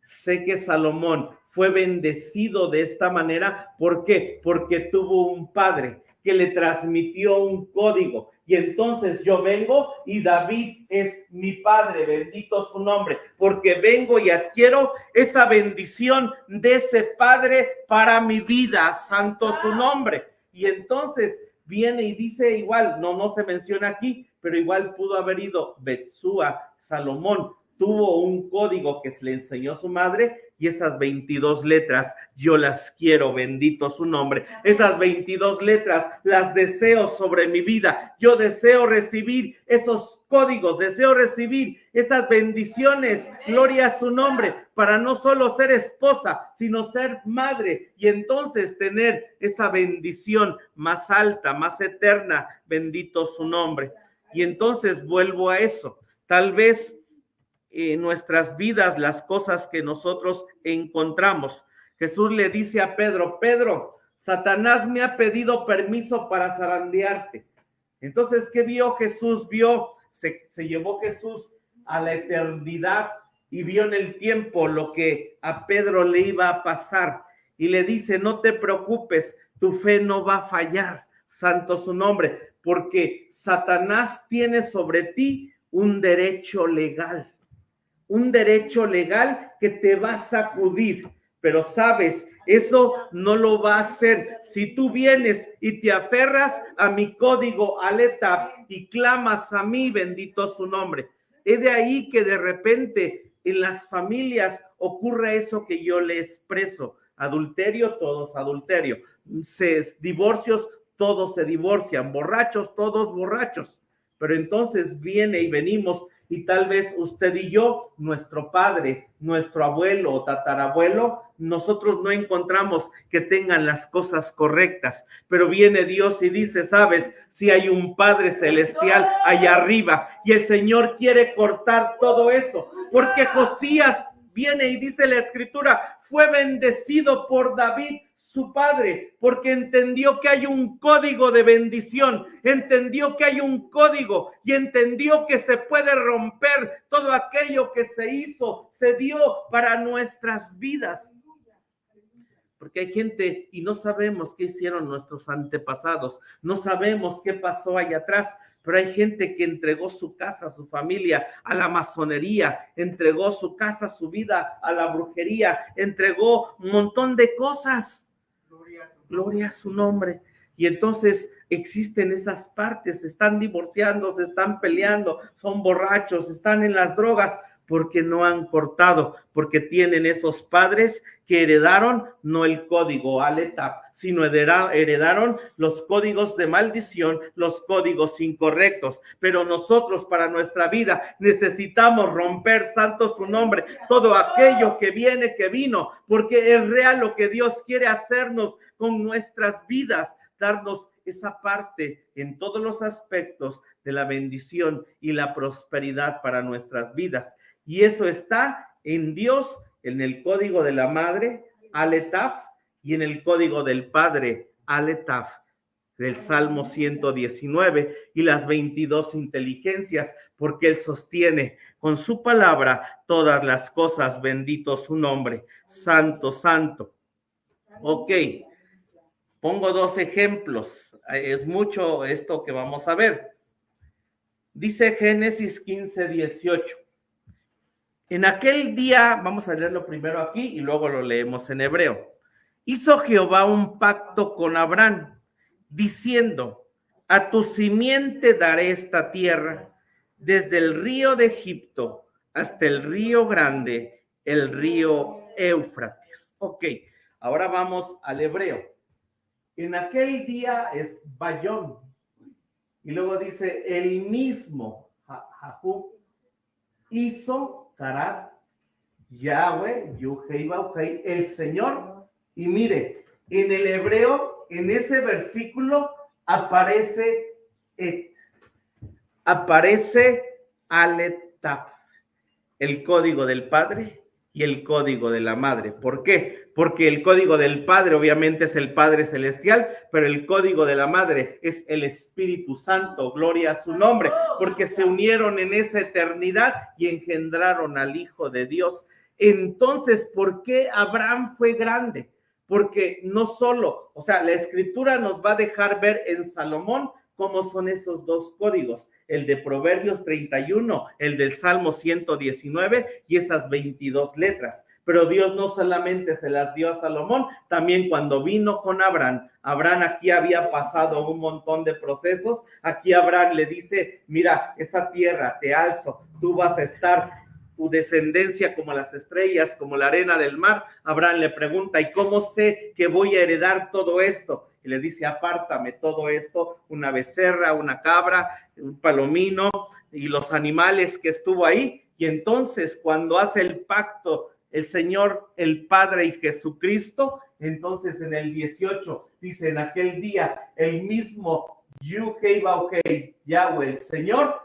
sé que Salomón fue bendecido de esta manera. ¿Por qué? Porque tuvo un padre que le transmitió un código. Y entonces yo vengo y David es mi padre, bendito su nombre, porque vengo y adquiero esa bendición de ese padre para mi vida, santo su nombre. Y entonces viene y dice igual, no se menciona aquí, pero igual pudo haber ido Betsúa, Salomón, tuvo un código que le enseñó su madre, y esas 22 letras yo las quiero, bendito su nombre. Esas 22 letras las deseo sobre mi vida. Yo deseo recibir esos códigos, deseo recibir esas bendiciones, gloria a su nombre, para no solo ser esposa, sino ser madre, y entonces tener esa bendición más alta, más eterna, bendito su nombre. Y entonces vuelvo a eso, tal vez en nuestras vidas las cosas que nosotros encontramos. Jesús le dice a Pedro, Satanás me ha pedido permiso para zarandearte. Entonces, ¿qué vio Jesús? Se llevó Jesús a la eternidad y vio en el tiempo lo que a Pedro le iba a pasar, y le dice, no te preocupes, tu fe no va a fallar, santo su nombre, porque Satanás tiene sobre ti un derecho legal que te va a sacudir, pero sabes, eso no lo va a hacer si tú vienes y te aferras a mi código Aleta y clamas a mí, bendito su nombre. Es de ahí que de repente en las familias ocurre eso que yo le expreso: adulterio, todos adulterio, divorcios, todos se divorcian, borrachos, todos borrachos. Pero entonces venimos Y tal vez usted y yo, nuestro padre, nuestro abuelo o tatarabuelo, nosotros no encontramos que tengan las cosas correctas, pero viene Dios y dice, sabes, si hay un Padre celestial allá arriba y el Señor quiere cortar todo eso, porque Josías viene y dice la Escritura, fue bendecido por David, su padre, porque entendió que hay un código de bendición, entendió que hay un código y entendió que se puede romper todo aquello que se hizo, se dio para nuestras vidas. Porque hay gente y no sabemos qué hicieron nuestros antepasados, no sabemos qué pasó allá atrás, pero hay gente que entregó su casa, su familia a la masonería, entregó su casa, su vida a la brujería, entregó un montón de cosas. Gloria a su nombre. Y entonces existen esas partes, se están divorciando, se están peleando, son borrachos, están en las drogas, porque no han cortado, porque tienen esos padres que heredaron no el código Aletap, sino heredaron los códigos de maldición, los códigos incorrectos. Pero nosotros para nuestra vida necesitamos romper, santo su nombre, todo aquello que viene, que vino, porque es real lo que Dios quiere hacernos con nuestras vidas, darnos esa parte en todos los aspectos de la bendición y la prosperidad para nuestras vidas. Y eso está en Dios, en el código de la madre, Aletaf, y en el código del padre, Aletaf, del Salmo 119 y las 22 inteligencias, porque Él sostiene con su palabra todas las cosas, bendito su nombre, santo, santo. Ok, pongo dos ejemplos, es mucho esto que vamos a ver. Dice Génesis 15:18. En aquel día, vamos a leerlo primero aquí y luego lo leemos en hebreo. Hizo Jehová un pacto con Abraham, diciendo, a tu simiente daré esta tierra, desde el río de Egipto hasta el río grande, el río Éufrates. Ok, ahora vamos al hebreo. En aquel día es Bayón, y luego dice, el mismo Jahú hizo Karat, Yahweh, Yuhei Bauhei, el Señor. Y mire, en el hebreo, en ese versículo aparece Aletap, el código del Padre y el código de la Madre. ¿Por qué? Porque el código del Padre obviamente es el Padre Celestial, pero el código de la Madre es el Espíritu Santo, gloria a su nombre, porque se unieron en esa eternidad y engendraron al Hijo de Dios. Entonces, ¿por qué Abraham fue grande? Porque no solo, o sea, la Escritura nos va a dejar ver en Salomón cómo son esos dos códigos, el de Proverbios 31, el del Salmo 119 y esas 22 letras. Pero Dios no solamente se las dio a Salomón, también cuando vino con Abraham, Abraham aquí había pasado un montón de procesos, aquí Abraham le dice, mira, esa tierra te alzo, tú vas a estar, tu descendencia como las estrellas, como la arena del mar. Abraham le pregunta, ¿y cómo sé que voy a heredar todo esto? Y le dice, apártame todo esto, una becerra, una cabra, un palomino y los animales que estuvo ahí. Y entonces cuando hace el pacto el Señor, el Padre y Jesucristo, entonces en el 18 dice, en aquel día el mismo Yahweh, el Señor,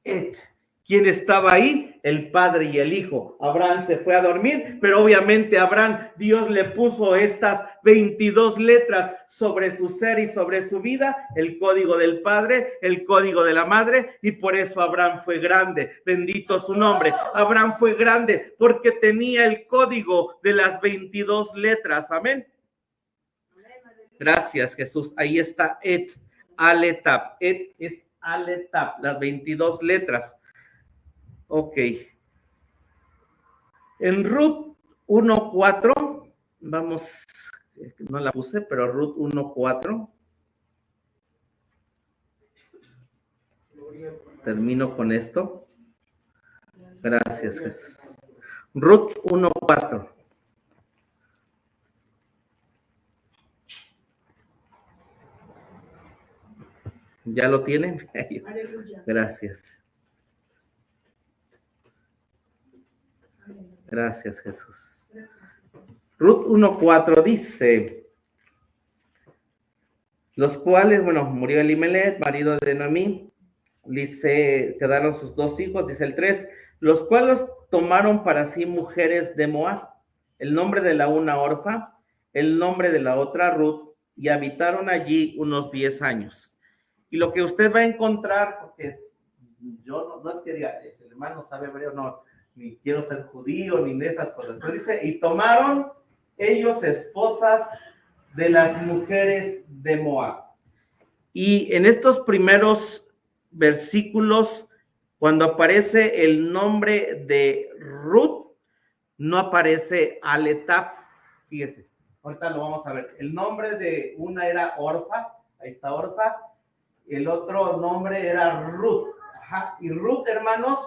¿quién estaba ahí? El Padre y el Hijo. Abraham se fue a dormir, pero obviamente Abraham, Dios le puso estas 22 letras sobre su ser y sobre su vida, el código del Padre, el código de la Madre, y por eso Abraham fue grande. Bendito su nombre. Abraham fue grande porque tenía el código de las 22 letras. Amén. Gracias, Jesús. Ahí está Aletap. Es Aletap, las 22 letras. Ok. En Ruth 1:4, vamos, no la puse, pero Ruth 1:4. Termino con esto. Gracias, Jesús. Ruth 1:4. ¿Ya lo tienen? Gracias. Gracias, Jesús. Ruth 1:4 dice, los cuales, bueno, murió Elimelech, marido de Noemí, dice, quedaron sus 2 hijos, dice el 3, los cuales tomaron para sí mujeres de Moab, el nombre de la una Orfa, el nombre de la otra Ruth, y habitaron allí unos 10 años. Y lo que usted va a encontrar, porque yo no es que diga, el hermano sabe hebreo, no, ni quiero ser judío, ni de esas cosas, pero dice, y tomaron ellos esposas de las mujeres de Moab. Y en estos primeros versículos, cuando aparece el nombre de Ruth, no aparece Aletap. Fíjese, ahorita lo vamos a ver. El nombre de una era Orfa, ahí está Orfa. El otro nombre era Ruth. Ajá. Y Ruth, hermanos,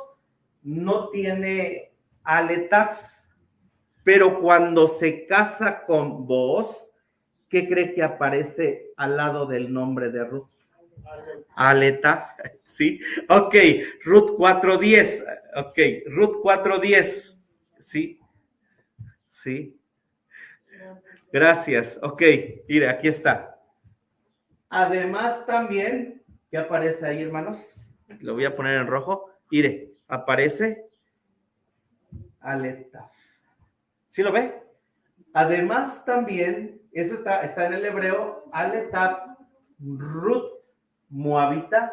no tiene Aletap. Pero cuando se casa con Booz, ¿qué cree que aparece al lado del nombre de Ruth? Aletap, ¿sí? Ok, Ruth 4:10. Ok, Ruth 4:10. ¿Sí? Sí. Gracias. Ok, mire, aquí está. Además también, ¿qué aparece ahí, hermanos? Lo voy a poner en rojo. Mire, aparece Aletap. ¿Sí lo ve? Además también, eso está en el hebreo, Aletap, Ruth, moabita,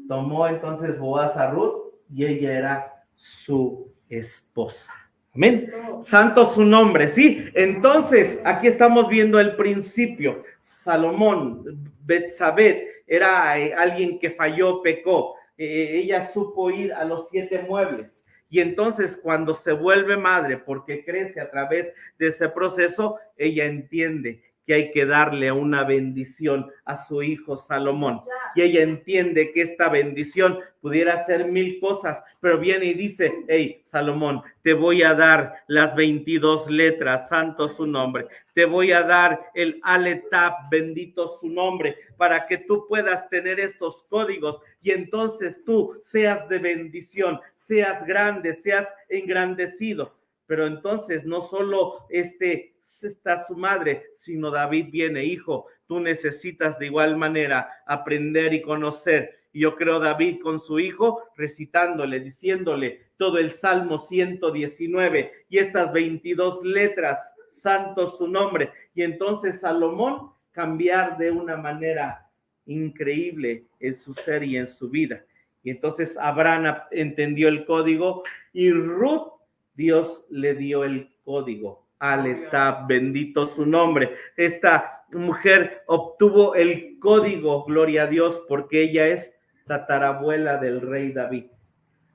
tomó entonces Boaz a Ruth y ella era su esposa. Amén. Santo su nombre, ¿sí? Entonces, aquí estamos viendo el principio. Salomón, Betsabé, era alguien que falló, pecó. Ella supo ir a los 7 muebles. Y entonces cuando se vuelve madre, porque crece a través de ese proceso, ella entiende que hay que darle una bendición a su hijo Salomón. Y ella entiende que esta bendición pudiera ser 1000 cosas, pero viene y dice, hey, Salomón, te voy a dar las 22 letras, santo su nombre. Te voy a dar el Aletap, bendito su nombre, para que tú puedas tener estos códigos y entonces tú seas de bendición, seas grande, seas engrandecido. Pero entonces no solo está su madre, sino David viene, hijo, tú necesitas de igual manera aprender y conocer. Y yo creo David con su hijo recitándole, diciéndole todo el Salmo 119 y estas 22 letras, santo su nombre. Y entonces Salomón cambiar de una manera increíble en su ser y en su vida. Y entonces Abraham entendió el código y Ruth, Dios le dio el código. Aletap, bendito su nombre. Esta mujer obtuvo el código, gloria a Dios, porque ella es tatarabuela del rey David.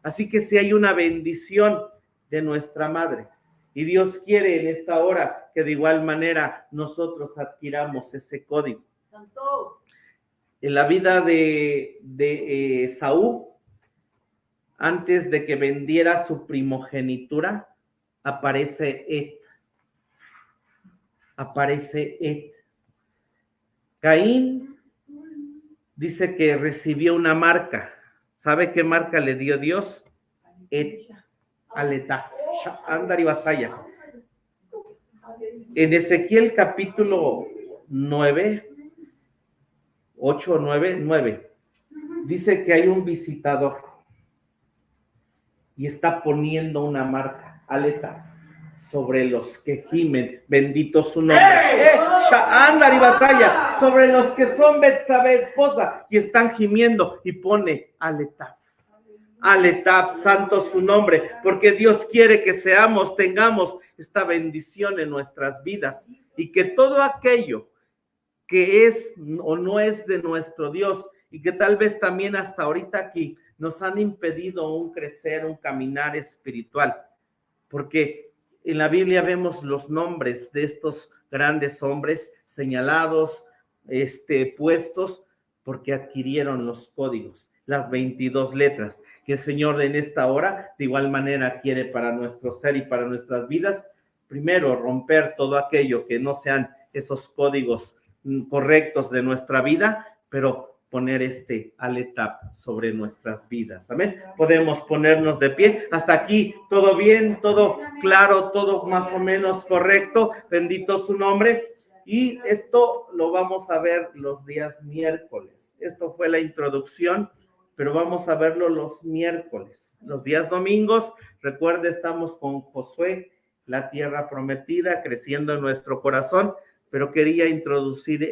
Así que si hay una bendición de nuestra madre, y Dios quiere en esta hora que de igual manera nosotros adquiramos ese código. Santo. En la vida de Saúl, antes de que vendiera su primogenitura, aparece Caín dice que recibió una marca. ¿Sabe qué marca le dio Dios? Aletap, Andar y Vasaya. En Ezequiel capítulo 9, 8, 9, dice que hay un visitador y está poniendo una marca, Aletap, sobre los que gimen, bendito su nombre. Andar y Vasaya, sobre los que son Betsabé, esposa, y están gimiendo, y pone Aletap. Aletap, santo su nombre, porque Dios quiere que tengamos esta bendición en nuestras vidas, y que todo aquello que es o no es de nuestro Dios, y que tal vez también hasta ahorita aquí nos han impedido un crecer, un caminar espiritual, porque en la Biblia vemos los nombres de estos grandes hombres señalados, puestos, porque adquirieron los códigos, las 22 letras, que el Señor en esta hora de igual manera quiere para nuestro ser y para nuestras vidas. Primero, romper todo aquello que no sean esos códigos correctos de nuestra vida, pero poner este Aletap sobre nuestras vidas. Amén. Podemos ponernos de pie. Hasta aquí, todo bien, todo claro, todo más o menos correcto. Bendito su nombre. Y esto lo vamos a ver los días miércoles. Esto fue la introducción, pero vamos a verlo los miércoles. Los días domingos, recuerde, estamos con Josué, la tierra prometida, creciendo en nuestro corazón, pero quería introducir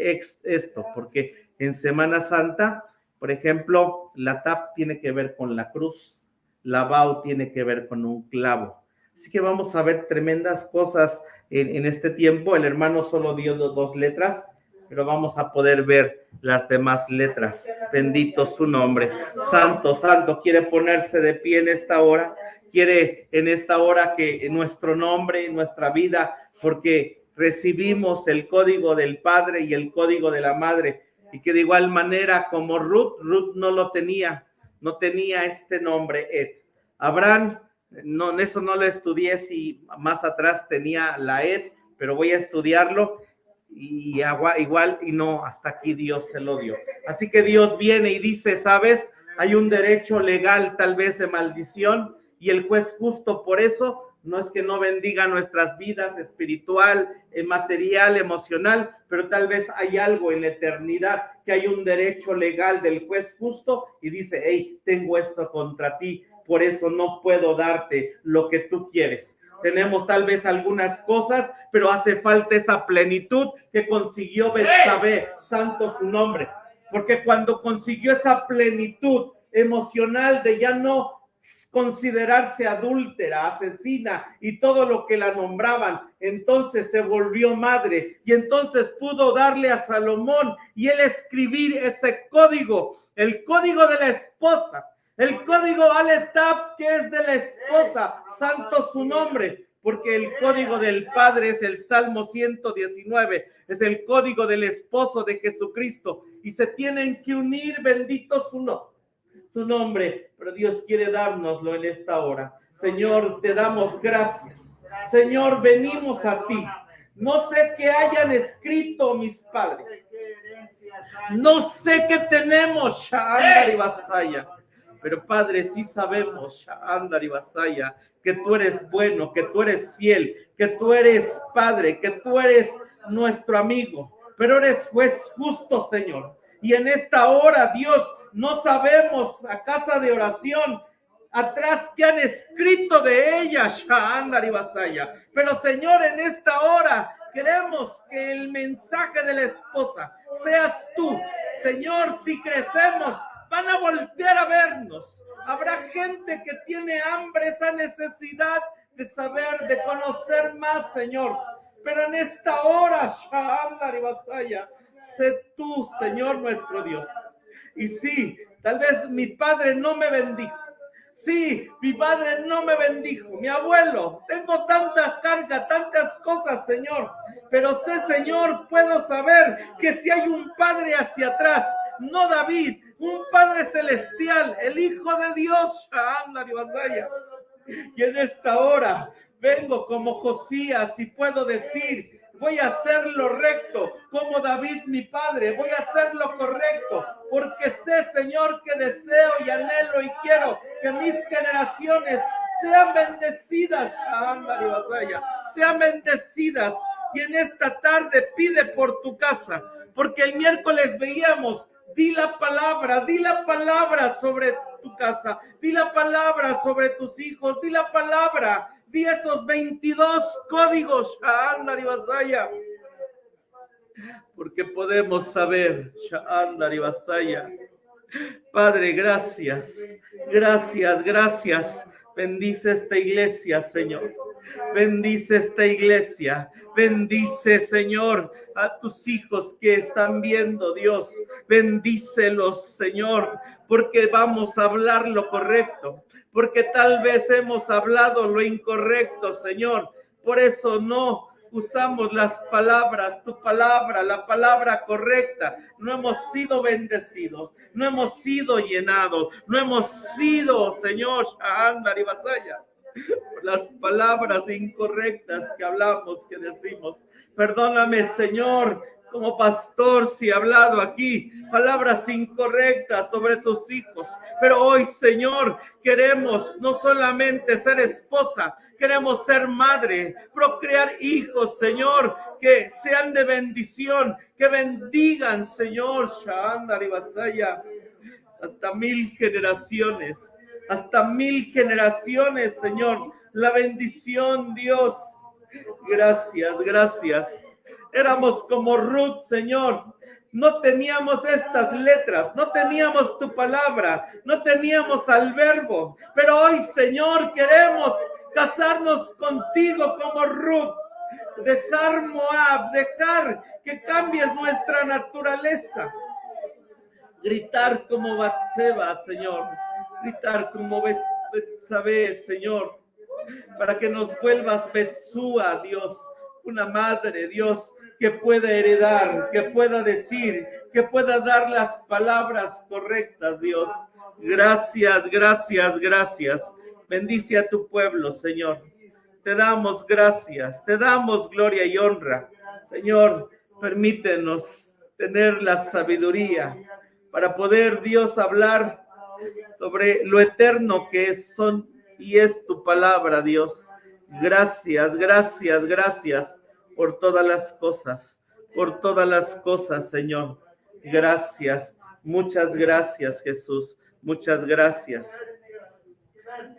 esto, porque en Semana Santa, por ejemplo, la TAP tiene que ver con la cruz, la BAU tiene que ver con un clavo. Así que vamos a ver tremendas cosas en este tiempo. El hermano solo dio dos letras, pero vamos a poder ver las demás letras. Bendito su nombre. Santo, santo, quiere ponerse de pie en esta hora. Quiere en esta hora que nuestro nombre, nuestra vida, porque recibimos el código del Padre y el código de la Madre, y que de igual manera como Ruth no lo tenía, no tenía este nombre, Ed. Abraham, no, eso no lo estudié si más atrás tenía la Ed, pero voy a estudiarlo y igual y no, hasta aquí Dios se lo dio. Así que Dios viene y dice, ¿sabes? Hay un derecho legal tal vez de maldición y el juez justo por eso no es que no bendiga nuestras vidas espiritual, material, emocional, pero tal vez hay algo en la eternidad, que hay un derecho legal del juez justo y dice, hey, tengo esto contra ti, por eso no puedo darte lo que tú quieres. Tenemos tal vez algunas cosas, pero hace falta esa plenitud que consiguió Betsabé, santo su nombre, porque cuando consiguió esa plenitud emocional de ya no considerarse adúltera, asesina y todo lo que la nombraban, entonces se volvió madre y entonces pudo darle a Salomón y él escribir ese código, el código de la esposa, el código Aletap que es de la esposa, santo su nombre, porque el código del Padre es el Salmo 119, es el código del esposo de Jesucristo y se tienen que unir, bendito su nombre, pero Dios quiere dárnoslo en esta hora. Señor, te damos gracias. Señor, venimos a ti. No sé qué hayan escrito mis padres. No sé qué tenemos, Shaandar y Basaya. Pero Padre, sí sabemos, Shaandar y Basaya, que tú eres bueno, que tú eres fiel, que tú eres Padre, que tú eres nuestro amigo, pero eres juez justo, Señor. Y en esta hora, Dios, no sabemos a casa de oración atrás que han escrito de ella, Shaandar y Basaya. Pero Señor, en esta hora queremos que el mensaje de la esposa seas tú. Señor, si crecemos, van a voltear a vernos. Habrá gente que tiene hambre, esa necesidad de saber, de conocer más, Señor. Pero en esta hora, Shaandar y Basaya, sé tú, Señor nuestro Dios. Y sí, tal vez mi padre no me bendijo. Sí, mi padre no me bendijo. Mi abuelo, tengo tanta carga, tantas cosas, Señor. Pero sé, Señor, puedo saber que si hay un padre hacia atrás, no David, un padre celestial, el Hijo de Dios, Shaandar y Basaya. Y en esta hora vengo como Josías y puedo decir, voy a hacer lo recto, como David mi padre, voy a hacer lo correcto, porque sé, Señor, que deseo y anhelo y quiero que mis generaciones sean bendecidas, Shaandar y Basaya, sean bendecidas. Y en esta tarde pide por tu casa, porque el miércoles veíamos, di la palabra sobre tu casa, di la palabra sobre tus hijos, di la palabra, di esos 22 códigos, Shaandar y Basaya, porque podemos saber, Shaandar y Basaya. Padre, gracias, gracias, gracias. Bendice esta iglesia, Señor. Bendice esta iglesia. Bendice, Señor, a tus hijos que están viendo, Dios. Bendícelos, Señor, porque vamos a hablar lo correcto. Porque tal vez hemos hablado lo incorrecto, Señor. Por eso no usamos las palabras, tu palabra, la palabra correcta. No hemos sido bendecidos, no hemos sido llenados, no hemos sido, Señor, Shaandar y Basaya, las palabras incorrectas que hablamos, que decimos. Perdóname, Señor, como pastor, si he hablado aquí palabras incorrectas sobre tus hijos, pero hoy, Señor, queremos no solamente ser esposa, queremos ser madre, procrear hijos, Señor, que sean de bendición, que bendigan, Señor, Shandari Basaya, hasta 1000 generaciones, hasta 1000 generaciones, Señor, la bendición, Dios. Gracias, gracias. Éramos como Ruth, Señor. No teníamos estas letras, no teníamos tu palabra, no teníamos al verbo, pero hoy, Señor, queremos casarnos contigo como Ruth, dejar Moab, dejar que cambies nuestra naturaleza, gritar como Batseba, Señor, gritar como Betsabé, Señor, para que nos vuelvas Betsúa, Dios, una madre, Dios, que pueda heredar, que pueda decir, que pueda dar las palabras correctas, Dios. Gracias, gracias, gracias. Bendice a tu pueblo, Señor. Te damos gracias, te damos gloria y honra. Señor, permítenos tener la sabiduría para poder, Dios, hablar sobre lo eterno que son y es tu palabra, Dios. Gracias, gracias, gracias por todas las cosas, Señor. Gracias, muchas gracias, Jesús, muchas gracias.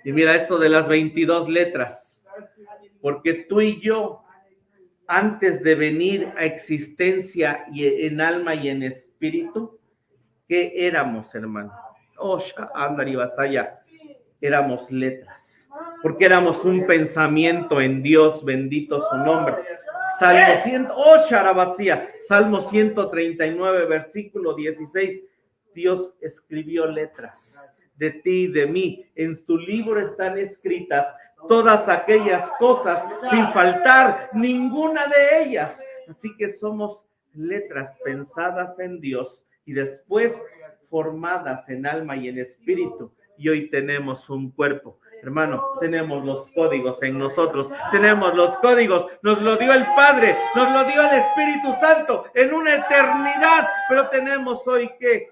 Y mira esto de las 22 letras, porque tú y yo, antes de venir a existencia y en alma y en espíritu, ¿qué éramos, hermano? Andari Basaya, éramos letras, porque éramos un pensamiento en Dios, bendito su nombre. Salmo 139, versículo 16. Dios escribió letras de ti y de mí. En tu libro están escritas todas aquellas cosas, sin faltar ninguna de ellas. Así que somos letras pensadas en Dios y después formadas en alma y en espíritu. Y hoy tenemos un cuerpo. Hermano, tenemos los códigos en nosotros, tenemos los códigos, nos lo dio el Padre, nos lo dio el Espíritu Santo en una eternidad, pero tenemos hoy que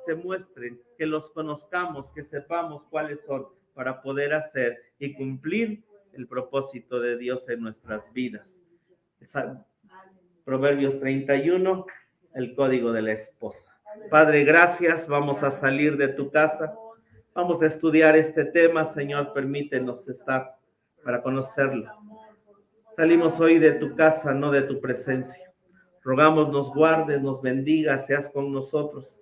se muestren, que los conozcamos, que sepamos cuáles son para poder hacer y cumplir el propósito de Dios en nuestras vidas. Proverbios 31, el código de la esposa. Padre, gracias, vamos a salir de tu casa. Vamos a estudiar este tema, Señor, permítenos estar para conocerlo. Salimos hoy de tu casa, no de tu presencia. Rogamos nos guardes, nos bendigas, seas con nosotros.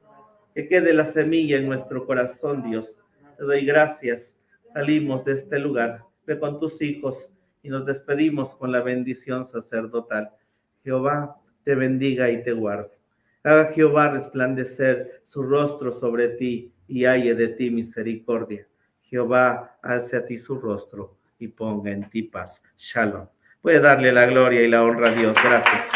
Que quede la semilla en nuestro corazón, Dios. Te doy gracias. Salimos de este lugar. Ve con tus hijos y nos despedimos con la bendición sacerdotal. Jehová te bendiga y te guarde. Haga Jehová resplandecer su rostro sobre ti y halle de ti misericordia. Jehová alce a ti su rostro y ponga en ti paz. Shalom. Puede darle la gloria y la honra a Dios. Gracias.